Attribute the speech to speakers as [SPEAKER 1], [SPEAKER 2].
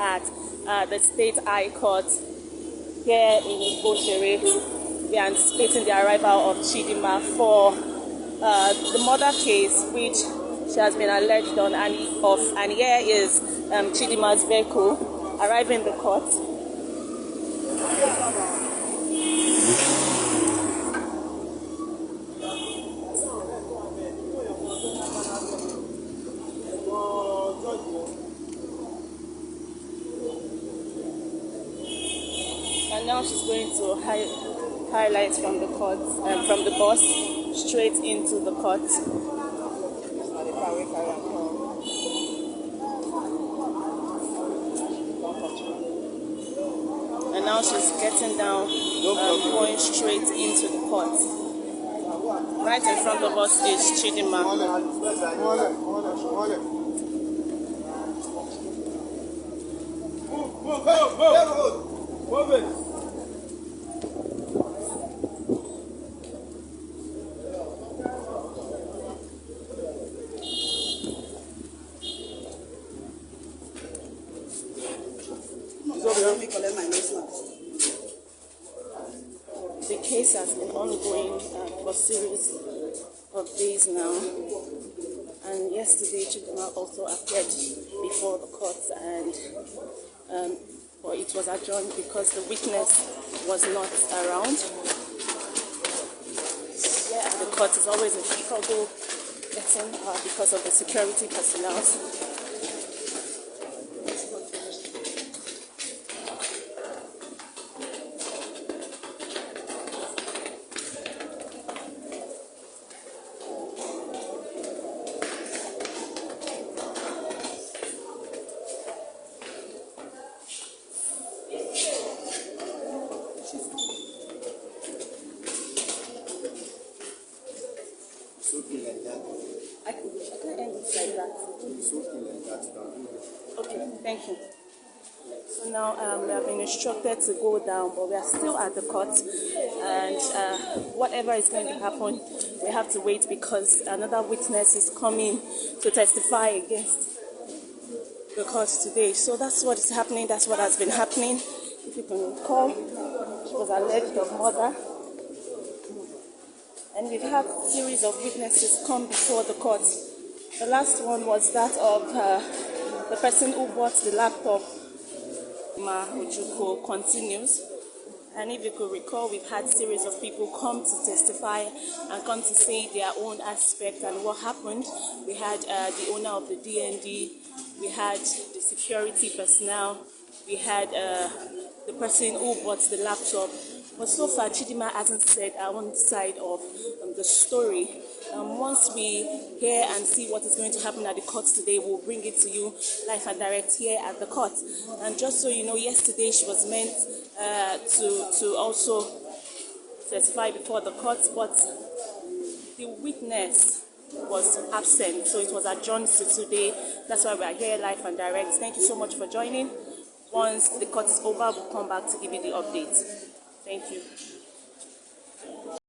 [SPEAKER 1] at the State High Court here in Boshere. We are anticipating the arrival of Chidinma for the murder case which she has been alleged on, and here is Chidinma's vehicle arriving in the court. And now she's going to highlight from the court, from the bus straight into the court. And now she's getting down, going straight into the court. Right in front of us is Chidinma. Move it. The case has been ongoing for a series of days now, and yesterday Chidinma also appeared before the court, and but it was adjourned because the witness was not around. Yeah, the court is always a struggle getting because of the security personnel. I can end it like that. Okay, thank you. So now we have been instructed to go down, but we are still at the court, and whatever is going to happen, we have to wait because another witness is coming to testify against the court today. So that's what is happening. That's what has been happening. If you can recall, she was alleged of murder. And we've had a series of witnesses come before the court. The last one was that of the person who bought the laptop. Chidinma Ojukwu continues. And if you could recall, we've had a series of people come to testify and come to say their own aspect and what happened. We had the owner of the DND, we had the security personnel, we had the person who bought the laptop. But so far, Chidinma hasn't said our own side of the story. Once we hear and see what is going to happen at the court today, we'll bring it to you live and direct here at the court. And just so you know, yesterday she was meant to also testify before the court, but the witness was absent, so it was adjourned to today. That's why we are here live and direct. Thank you so much for joining. Once the court is over, we'll come back to give you the update. Thank you.